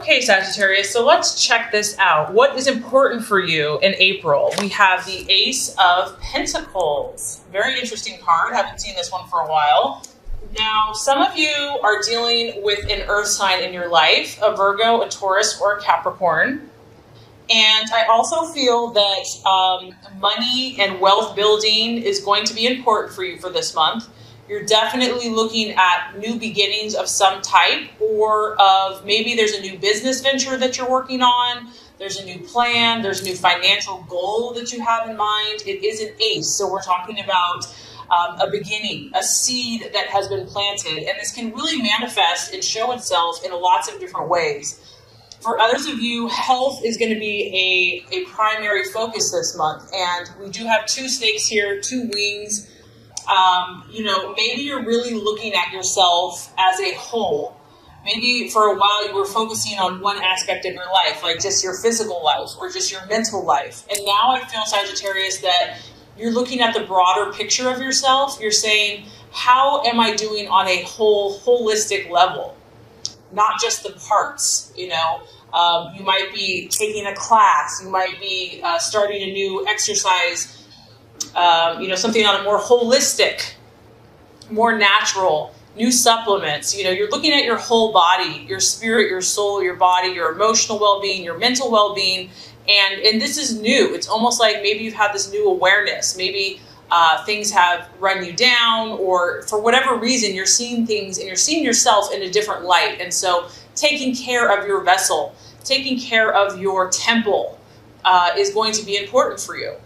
Okay, Sagittarius, so let's check this out. What is important for you in April? We have the Ace of Pentacles. Very interesting card. Haven't seen this one for a while. Now, some of you are dealing with an earth sign in your life, a Virgo, a Taurus, or a Capricorn. And I also feel that money and wealth building is going to be important for you for this month. You're definitely looking at new beginnings of some type, or of maybe there's a new business venture that you're working on. There's a new plan. There's a new financial goal that you have in mind. It is an ace. So we're talking about a beginning, a seed that has been planted. And this can really manifest and show itself in lots of different ways. For others of you, health is going to be a primary focus this month. And we do have two snakes here, two wings. Maybe you're really looking at yourself as a whole. Maybe for a while you were focusing on one aspect of your life, like just your physical life or just your mental life. And now I feel, Sagittarius, that you're looking at the broader picture of yourself. You're saying, how am I doing on a holistic level? Not just the parts, you might be taking a class. You might be starting a new exercise, something on a more holistic, more natural, new supplements. You're looking at your whole body, your spirit, your soul, your body, your emotional well-being, your mental well-being. And this is new. It's almost like maybe you've had this new awareness. Maybe things have run you down, or for whatever reason, you're seeing things and you're seeing yourself in a different light. And so taking care of your vessel, taking care of your temple is going to be important for you.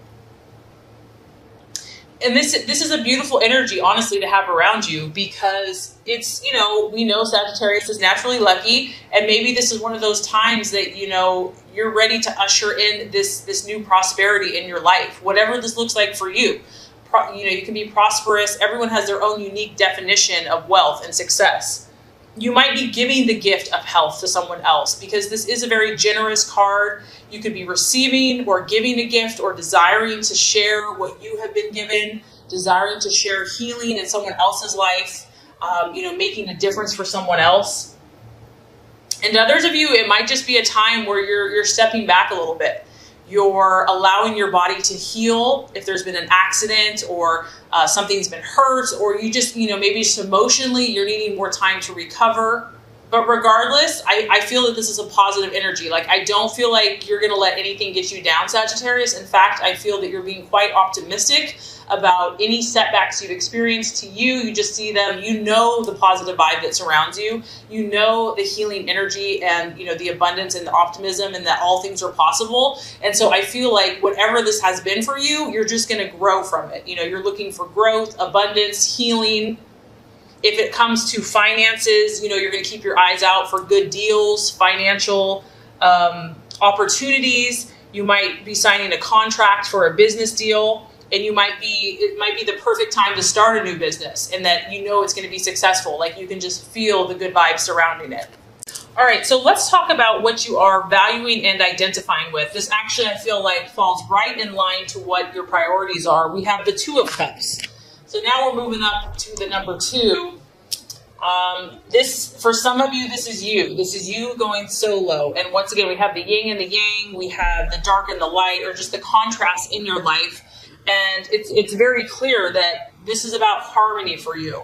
And this is a beautiful energy, honestly, to have around you, because it's, we know Sagittarius is naturally lucky. And maybe this is one of those times that, you're ready to usher in this new prosperity in your life, whatever this looks like for you. You can be prosperous. Everyone has their own unique definition of wealth and success. You might be giving the gift of health to someone else, because this is a very generous card. You could be receiving or giving a gift, or desiring to share what you have been given, desiring to share healing in someone else's life, making a difference for someone else. And to others of you, it might just be a time where you're stepping back a little bit. You're allowing your body to heal if there's been an accident, or something's been hurt, or you just, maybe just emotionally you're needing more time to recover. But regardless, I feel that this is a positive energy. Like, I don't feel like you're going to let anything get you down, Sagittarius. In fact, I feel that you're being quite optimistic about any setbacks you've experienced. To you just see them. The positive vibe that surrounds you. The healing energy and, the abundance and the optimism, and that all things are possible. And so I feel like whatever this has been for you, you're just going to grow from it. You're looking for growth, abundance, healing. If it comes to finances, you're going to keep your eyes out for good deals, financial opportunities. You might be signing a contract for a business deal, and it might be the perfect time to start a new business, and that it's going to be successful. Like, you can just feel the good vibes surrounding it. All right, so let's talk about what you are valuing and identifying with. This actually, I feel like, falls right in line to what your priorities are. We have the Two of Cups. So now we're moving up to the number 2. For some of you, this is you. This is you going solo. And once again, we have the yin and the yang. We have the dark and the light, or just the contrast in your life. And it's very clear that this is about harmony for you.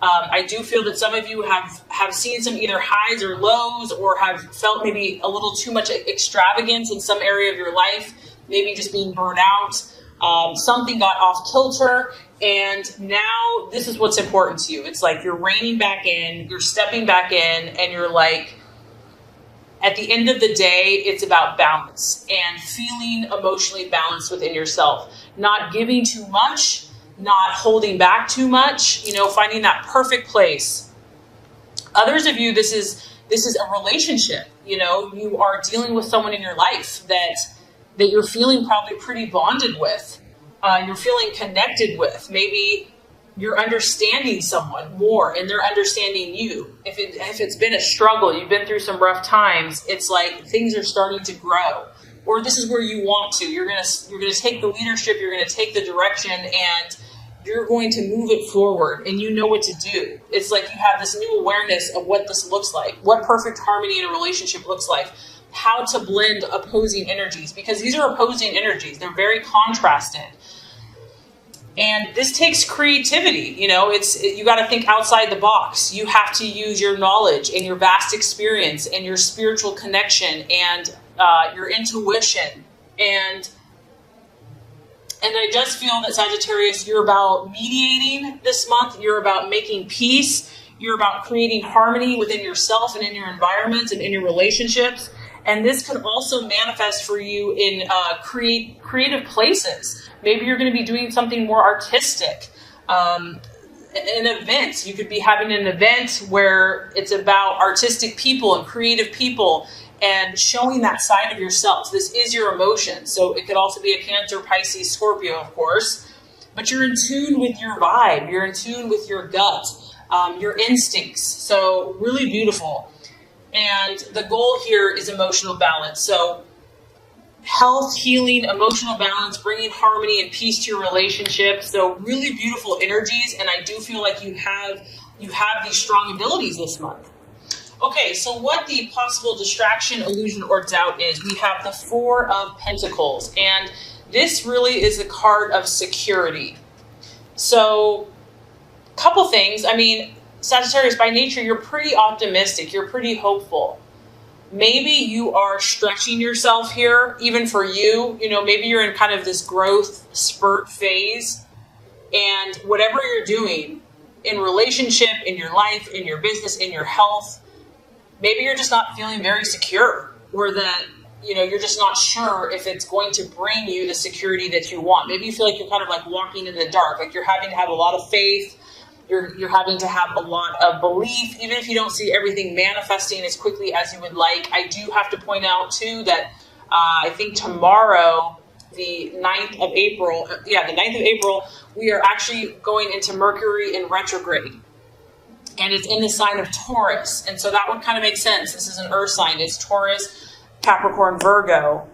I do feel that some of you have seen some either highs or lows, or have felt maybe a little too much extravagance in some area of your life, maybe just being burned out. Something got off kilter, and now this is what's important to you. It's like you're reining back in, you're stepping back in, and you're like, at the end of the day, it's about balance and feeling emotionally balanced within yourself. Not giving too much, not holding back too much, finding that perfect place. Others of you, this is a relationship. You are dealing with someone in your life that you're feeling probably pretty bonded with. You're feeling connected with. Maybe you're understanding someone more, and they're understanding you. If it's been a struggle, you've been through some rough times, it's like things are starting to grow. Or this is where you want to. You're gonna take the leadership. You're gonna take the direction, and you're going to move it forward and you know what to do. It's like you have this new awareness of what this looks like, what perfect harmony in a relationship looks like, how to blend opposing energies, because these are opposing energies. They're very contrasted. And this takes creativity. You got to think outside the box. You have to use your knowledge and your vast experience and your spiritual connection and your intuition. And I just feel that Sagittarius, you're about mediating this month. You're about making peace. You're about creating harmony within yourself and in your environment and in your relationships. And this could also manifest for you in creative places. Maybe you're going to be doing something more artistic. An event. You could be having an event where it's about artistic people and creative people and showing that side of yourself. This is your emotion. So it could also be a Cancer, Pisces, Scorpio, of course. But you're in tune with your vibe. You're in tune with your gut, your instincts. So really beautiful. And the goal here is emotional balance. So health, healing, emotional balance, bringing harmony and peace to your relationship. So really beautiful energies. And I do feel like you have these strong abilities this month. Okay, so what the possible distraction, illusion, or doubt is, we have the Four of Pentacles. And this really is a card of security. So a couple things. I mean, Sagittarius, by nature, you're pretty optimistic. You're pretty hopeful. Maybe you are stretching yourself here, even for you. Maybe you're in kind of this growth spurt phase. And whatever you're doing in relationship, in your life, in your business, in your health, maybe you're just not feeling very secure, or that, you're just not sure if it's going to bring you the security that you want. Maybe you feel like you're kind of like walking in the dark, like you're having to have a lot of faith. You're having to have a lot of belief, even if you don't see everything manifesting as quickly as you would like. I do have to point out, too, that I think tomorrow, the 9th of April, we are actually going into Mercury in retrograde. And it's in the sign of Taurus. And so that would kind of make sense. This is an earth sign. It's Taurus, Capricorn, Virgo.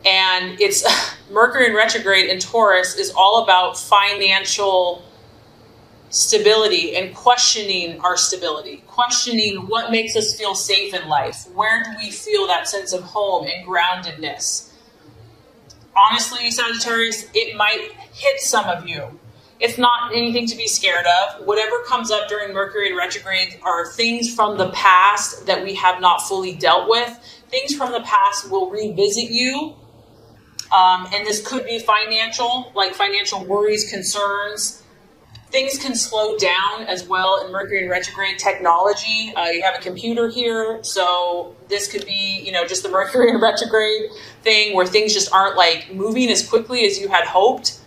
And it's Mercury in retrograde in Taurus is all about financial stability and questioning our stability, questioning what makes us feel safe in life. Where do we feel that sense of home and groundedness? Honestly, Sagittarius, it might hit some of you. It's not anything to be scared of. Whatever comes up during Mercury in retrograde are things from the past that we have not fully dealt with. Things from the past will revisit you. And this could be financial, like financial worries, concerns. Things can slow down as well in Mercury in retrograde. Technology, you have a computer here, so this could be, just the Mercury in retrograde thing where things just aren't like moving as quickly as you had hoped.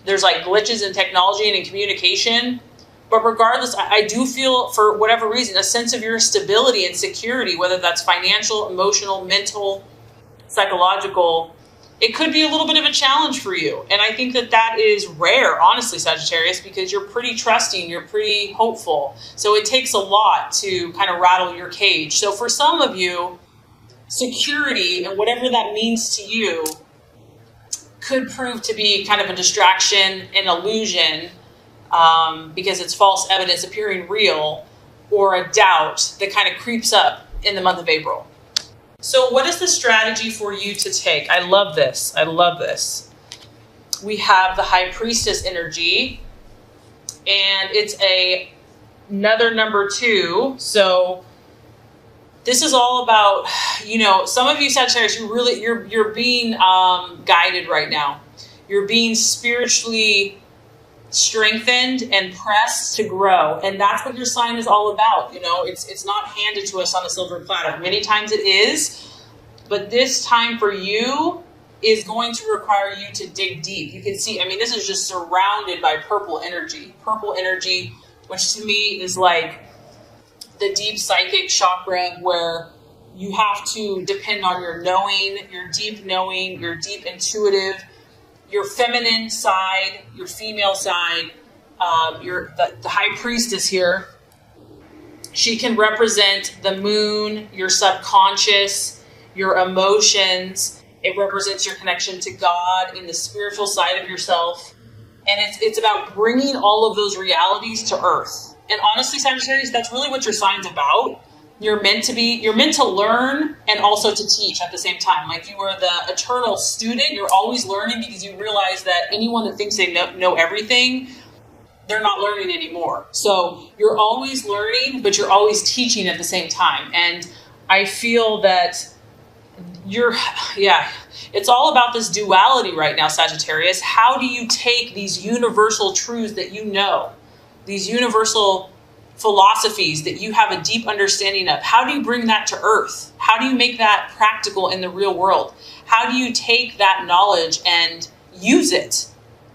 There's like glitches in technology and in communication. But regardless, I do feel, for whatever reason, a sense of your stability and security, whether that's financial, emotional, mental, psychological. It could be a little bit of a challenge for you. And I think that is rare, honestly, Sagittarius, because you're pretty trusting, you're pretty hopeful. So it takes a lot to kind of rattle your cage. So for some of you, security and whatever that means to you could prove to be kind of a distraction, an illusion, because it's false evidence appearing real, or a doubt that kind of creeps up in the month of April. So what is the strategy for you to take? I love this. I love this. We have the High Priestess energy, and it's another number 2. So this is all about, some of you Sagittarius, you're being guided right now. You're being spiritually strengthened and pressed to grow. And that's what your sign is all about. It's not handed to us on a silver platter. Many times it is, but this time for you is going to require you to dig deep. You can see, this is just surrounded by purple energy. Purple energy, which to me is like the deep psychic chakra, where you have to depend on your knowing, your deep intuitive, your feminine side, your female side, the High Priestess here. She can represent the moon, your subconscious, your emotions. It represents your connection to God in the spiritual side of yourself. And it's about bringing all of those realities to earth. And honestly, Sagittarius, that's really what your sign's about. You're meant to learn and also to teach at the same time. Like you are the eternal student. You're always learning because you realize that anyone that thinks they know everything, they're not learning anymore. So you're always learning, but you're always teaching at the same time. And I feel that it's all about this duality right now, Sagittarius. How do you take these universal truths that you know, these universal philosophies that you have a deep understanding of? How do you bring that to earth? How do you make that practical in the real world? How do you take that knowledge and use it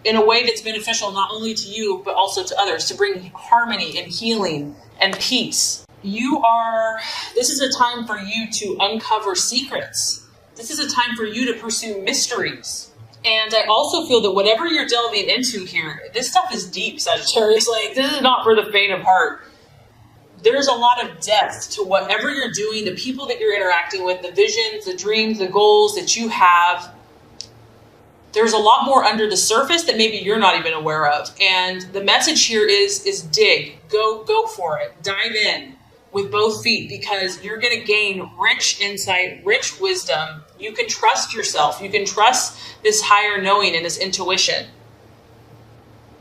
in a way that's beneficial not only to you, but also to others, to bring harmony and healing and peace? This is a time for you to uncover secrets. This is a time for you to pursue mysteries. And I also feel that whatever you're delving into here, this stuff is deep, Sagittarius. Like, this is not for the faint of heart. There's a lot of depth to whatever you're doing, the people that you're interacting with, the visions, the dreams, the goals that you have. There's a lot more under the surface that maybe you're not even aware of. And the message here is dig. Go for it. Dive in with both feet, because you're going to gain rich insight, rich wisdom. You can trust yourself. You can trust this higher knowing and this intuition.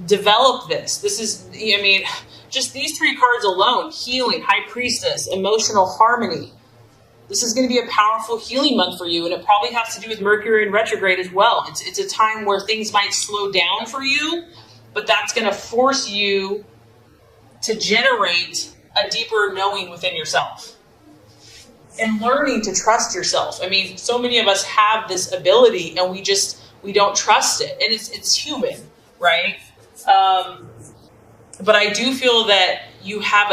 Develop this. This is, just these three cards alone: healing, high priestess, emotional harmony. This is going to be a powerful healing month for you, and it probably has to do with Mercury in retrograde as well. It's a time where things might slow down for you, but that's going to force you to generate a deeper knowing within yourself and learning to trust yourself. So many of us have this ability and we don't trust it, and it's human, right? But I do feel that you have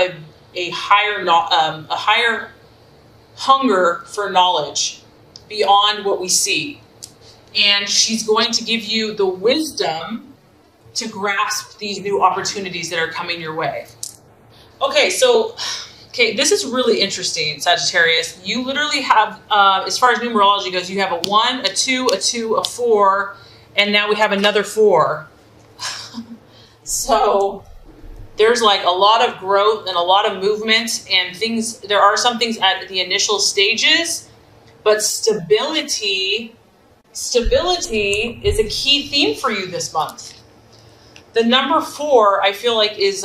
a higher hunger for knowledge beyond what we see, and she's going to give you the wisdom to grasp these new opportunities that are coming your way. Okay, this is really interesting, Sagittarius. You literally have, as far as numerology goes, you have a 1, a 2, a 2, a 4, and now we have another 4. So there's like a lot of growth and a lot of movement and things. There are some things at the initial stages, but stability is a key theme for you this month. The number 4, I feel like, is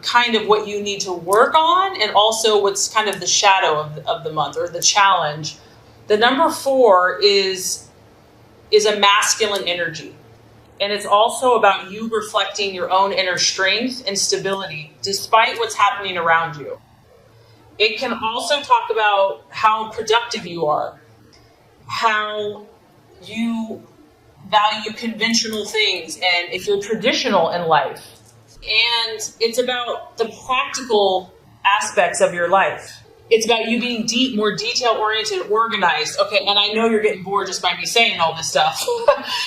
kind of what you need to work on, and also what's kind of the shadow of the month, or the challenge. The number 4 is a masculine energy. And it's also about you reflecting your own inner strength and stability, despite what's happening around you. It can also talk about how productive you are, how you value conventional things, and if you're traditional in life. And it's about the practical aspects of your life. It's about you being more detail-oriented, organized. Okay, and I know you're getting bored just by me saying all this stuff.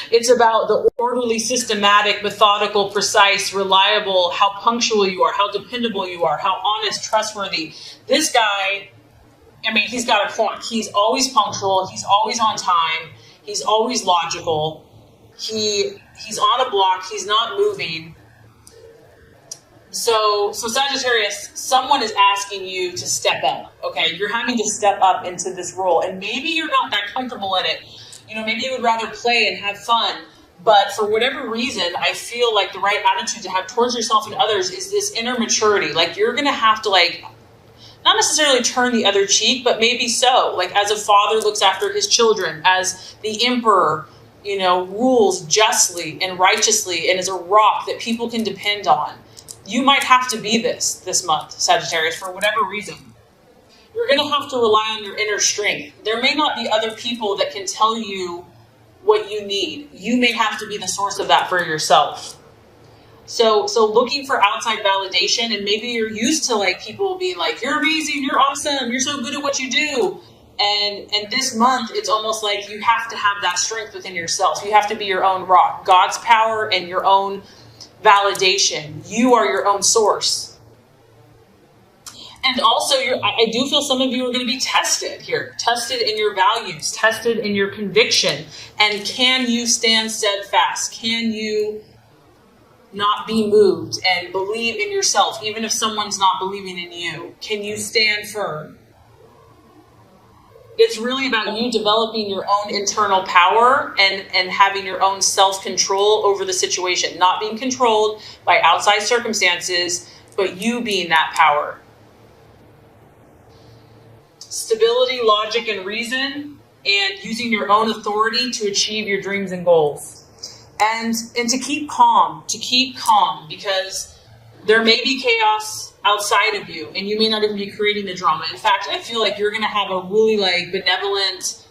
It's about the orderly, systematic, methodical, precise, reliable, how punctual you are, how dependable you are, how honest, trustworthy. This guy, he's got a point. He's always punctual. He's always on time. He's always logical. He's on a block. He's not moving. So Sagittarius, someone is asking you to step up, okay? You're having to step up into this role, and maybe you're not that comfortable in it. Maybe you would rather play and have fun, but for whatever reason, I feel like the right attitude to have towards yourself and others is this inner maturity. Like, you're going to have to, not necessarily turn the other cheek, but maybe so. Like, as a father looks after his children, as the emperor, rules justly and righteously and is a rock that people can depend on. You might have to be this month, Sagittarius, for whatever reason. You're going to have to rely on your inner strength. There may not be other people that can tell you what you need. You may have to be the source of that for yourself. So looking for outside validation, and maybe you're used to people being like, you're amazing, you're awesome, you're so good at what you do. And this month, it's almost like you have to have that strength within yourself. You have to be your own rock, God's power and your own validation. You are your own source. And also, I do feel some of you are going to be tested here, tested in your values, tested in your conviction. And can you stand steadfast? Can you not be moved and believe in yourself, even if someone's not believing in you? Can you stand firm? It's really about you developing your own internal power and having your own self-control over the situation, not being controlled by outside circumstances, but you being that power. Stability, logic, and reason, and using your own authority to achieve your dreams and goals. And to keep calm, because there may be chaos outside of you, and you may not even be creating the drama. In fact, I feel like you're going to have a really benevolent,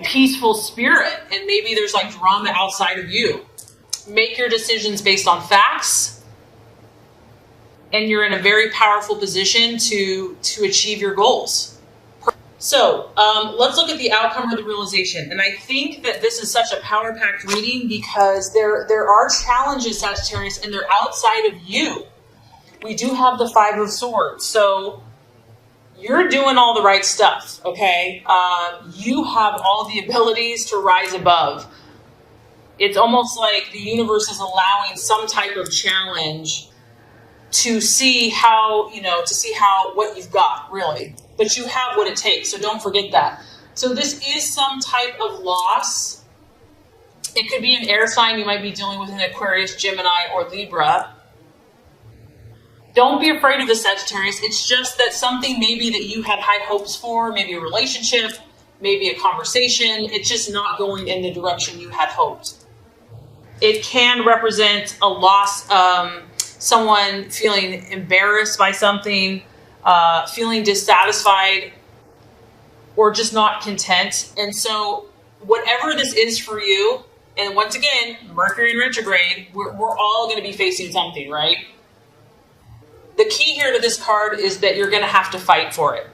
peaceful spirit, and maybe there's drama outside of you. Make your decisions based on facts, and you're in a very powerful position to achieve your goals. So let's look at the outcome or the realization. And I think that this is such a power-packed reading because there are challenges, Sagittarius, and they're outside of you. We do have the Five of Swords. So you're doing all the right stuff, okay? You have all the abilities to rise above. It's almost like the universe is allowing some type of challenge to see how, what you've got, really. But you have what it takes, so don't forget that. So this is some type of loss. It could be an air sign. You might be dealing with an Aquarius, Gemini, or Libra. Don't be afraid of the Sagittarius. It's just that something maybe that you had high hopes for, maybe a relationship, maybe a conversation, it's just not going in the direction you had hoped. It can represent a loss, someone feeling embarrassed by something, feeling dissatisfied, or just not content. And so whatever this is for you, and once again, Mercury in retrograde, we're all going to be facing something, right? The key here to this card is that you're going to have to fight for it,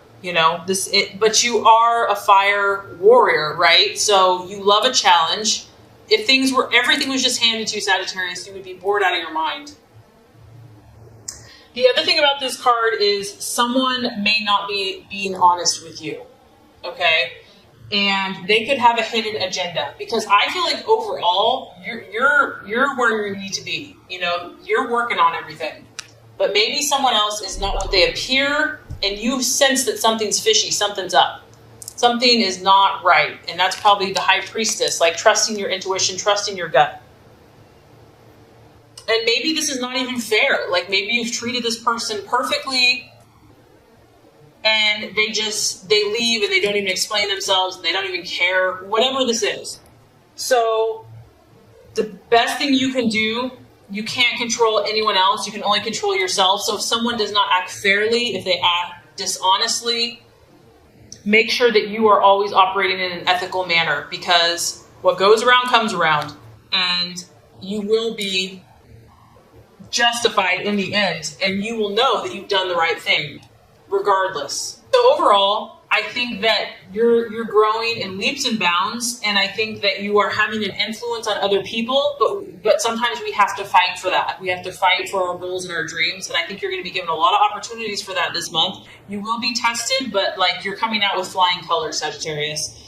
but you are a fire warrior, right? So you love a challenge. If everything was just handed to you, Sagittarius, you would be bored out of your mind. The other thing about this card is someone may not be being honest with you, okay? And they could have a hidden agenda, because I feel like overall you're where you need to be. You're working on everything, but maybe someone else is not what they appear, and you sense that something's fishy, something's up, something is not right, and that's probably the High Priestess, trusting your intuition, trusting your gut. And maybe this is not even fair. Maybe you've treated this person perfectly and they leave and they don't even explain themselves and they don't even care, whatever this is. So the best thing you can do, you can't control anyone else. You can only control yourself. So if someone does not act fairly, if they act dishonestly, make sure that you are always operating in an ethical manner, because what goes around comes around, and you will be justified in the end, and you will know that you've done the right thing regardless. So overall, I think that you're growing in leaps and bounds, and I think that you are having an influence on other people, but sometimes we have to fight for that. We have to fight for our goals and our dreams, and I think you're going to be given a lot of opportunities for that this month. You will be tested, but you're coming out with flying colors, Sagittarius.